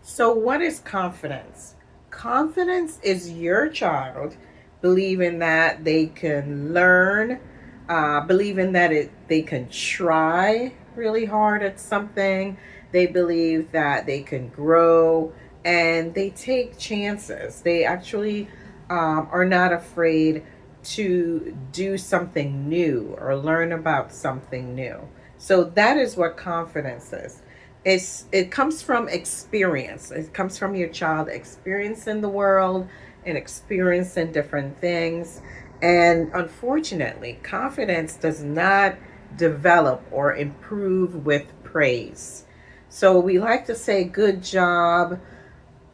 So, what is confidence? Confidence is your child believing that they can learn, believing that they can try really hard at something. They believe that they can grow and they take chances. They actually are not afraid to do something new or learn about something new. So, that is what confidence is. It comes from experience. It comes from your child experiencing the world and experiencing different things. And unfortunately, confidence does not develop or improve with praise. So we like to say good job,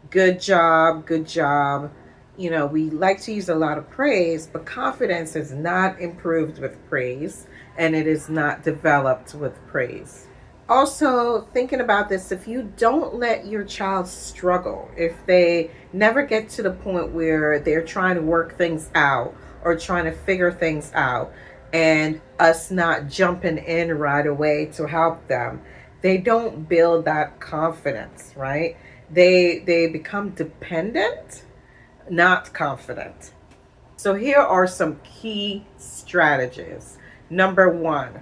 good job, good job. We like to use a lot of praise, but confidence is not improved with praise and it is not developed with praise. Also, thinking about this, if you don't let your child struggle, if they never get to the point where they're trying to work things out or trying to figure things out, and us not jumping in right away to help them, they don't build that confidence, right? They become dependent, not confident. So here are some key strategies. Number one,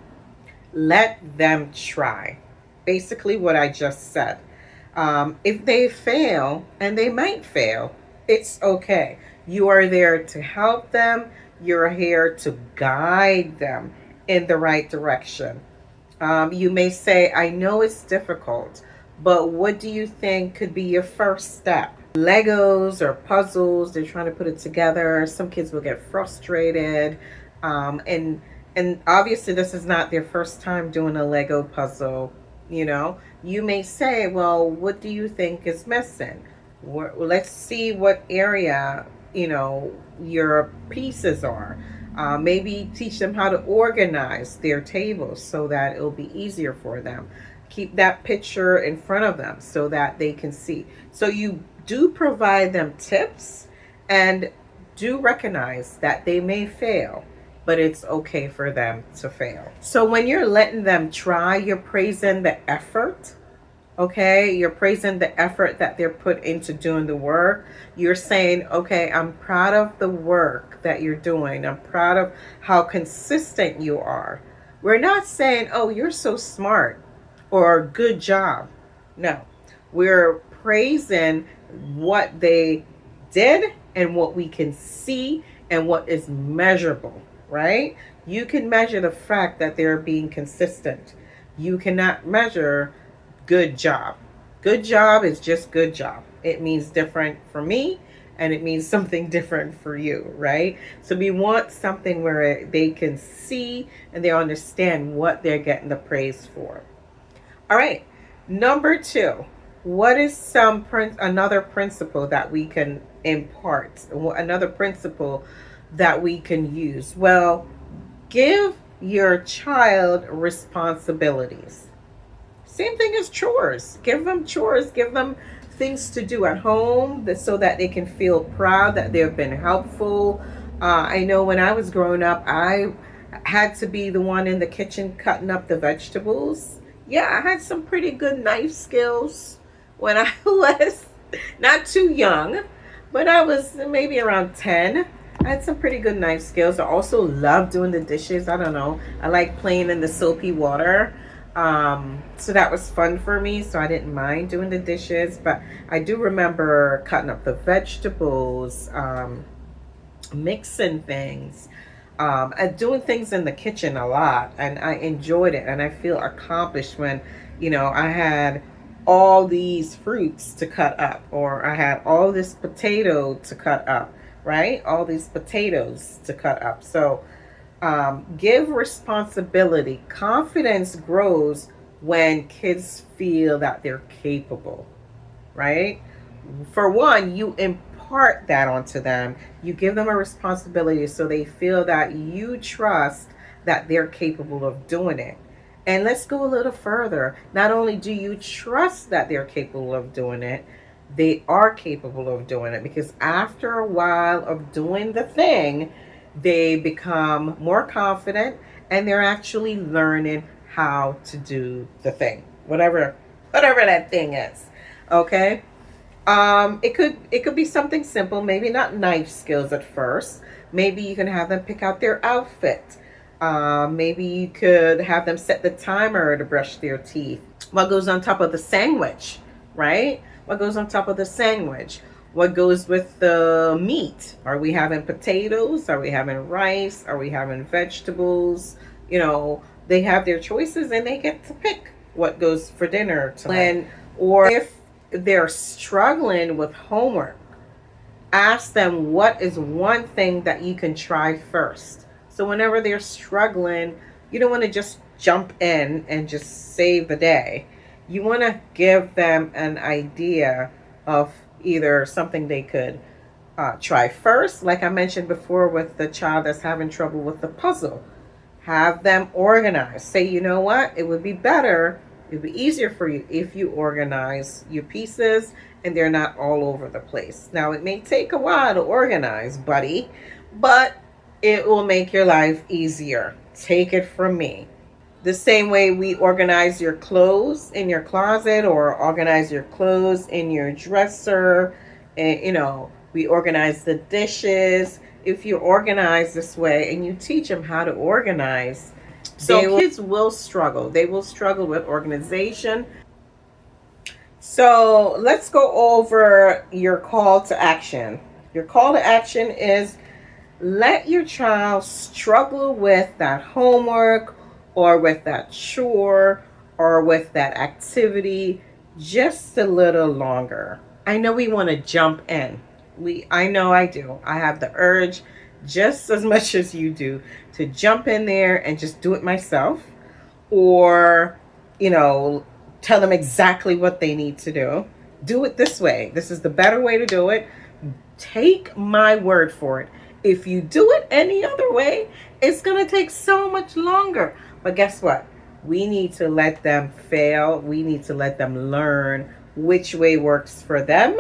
let them try. Basically, what I just said. If they fail, and they might fail, it's okay. You are there to help them, you're here to guide them in the right direction. You may say, I know it's difficult, but what do you think could be your first step? Legos or puzzles, they're trying to put it together. Some kids will get frustrated. And obviously this is not their first time doing a Lego puzzle. You may say, well, what do you think is missing? Let's see what area your pieces are. Maybe teach them how to organize their tables so that it'll be easier for them. Keep that picture in front of them so that they can see. So you do provide them tips and do recognize that they may fail, but it's okay for them to fail. So when you're letting them try, you're praising the effort. Okay, you're praising the effort that they're put into doing the work. You're saying, okay, I'm proud of the work that you're doing. I'm proud of how consistent you are. We're not saying, oh, you're so smart or good job. No, we're praising what they did and what we can see and what is measurable, right? You can measure the fact that they're being consistent. You cannot measure good job. Good job is just good job. It means different for me and it means something different for you, right? So we want something where they can see and they understand what they're getting the praise for. All right. Number two, what is another principle that we can impart? Another principle that we can use? Well, give your child responsibilities. Same thing as chores. Give them chores. Give them things to do at home so that they can feel proud that they've been helpful. I know when I was growing up, I had to be the one in the kitchen cutting up the vegetables. Yeah, I had some pretty good knife skills when I was not too young, but I was maybe around 10. I had some pretty good knife skills. I also love doing the dishes. I don't know. I like playing in the soapy water. So that was fun for me. So I didn't mind doing the dishes, but I do remember cutting up the vegetables, mixing things, doing things in the kitchen a lot, and I enjoyed it. And I feel accomplished when, I had all these fruits to cut up, or I had all this potato to cut up, right? All these potatoes to cut up. So give responsibility. Confidence grows when kids feel that they're capable, right? For one, you impart that onto them. You give them a responsibility so they feel that you trust that they're capable of doing it. And let's go a little further. Not only do you trust that they're capable of doing it, they are capable of doing it, because after a while of doing the thing, they become more confident and they're actually learning how to do the thing, whatever that thing is. Okay? It could be something simple, maybe not knife skills at first. Maybe you can have them pick out their outfit. Maybe you could have them set the timer to brush their teeth. What goes on top of the sandwich, right? What goes on top of the sandwich? What goes with the meat? Are we having potatoes? Are we having rice? Are we having vegetables? They have their choices and they get to pick what goes for dinner tonight. Or if they're struggling with homework, ask them what is one thing that you can try first. So whenever they're struggling, you don't want to just jump in and just save the day. You want to give them an idea of either something they could try first, like I mentioned before with the child that's having trouble with the puzzle. Have them organize. Say, you know what? It would be better, it would be easier for you if you organize your pieces and they're not all over the place. Now, it may take a while to organize, buddy, but it will make your life easier. Take it from me. The same way we organize your clothes in your closet or organize your clothes in your dresser, and we organize the dishes. If you organize this way and you teach them how to organize, so kids will struggle. They will struggle with organization. So let's go over your call to action. Your call to action is let your child struggle with that homework or with that chore or with that activity just a little longer. I know we want to jump in. I know I do. I have the urge just as much as you do to jump in there and just do it myself, or tell them exactly what they need to do. Do it this way. This is the better way to do it. Take my word for it. If you do it any other way, it's going to take so much longer. But guess what? We need to let them fail. We need to let them learn which way works for them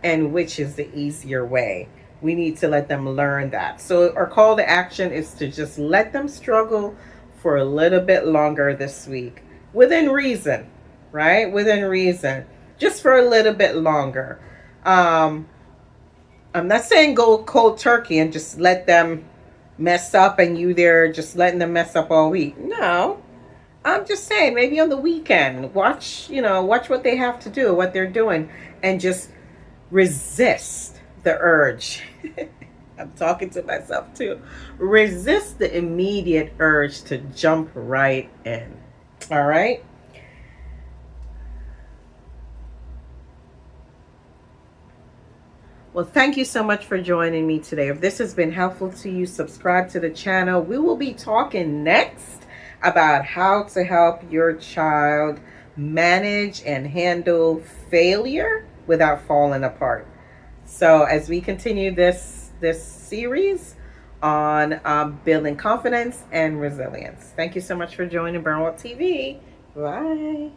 and which is the easier way. We need to let them learn that. So our call to action is to just let them struggle for a little bit longer this week. Within reason, right? Within reason. Just for a little bit longer. I'm not saying go cold turkey and just let them mess up and you there just letting them mess up all week. No. I'm just saying maybe on the weekend, watch what they have to do, what they're doing, and just resist the urge. I'm talking to myself too. Resist the immediate urge to jump right in. All right? Well, thank you so much for joining me today. If this has been helpful to you, subscribe to the channel. We will be talking next about how to help your child manage and handle failure without falling apart. So as we continue this series on building confidence and resilience. Thank you so much for joining Bernwalt TV. Bye.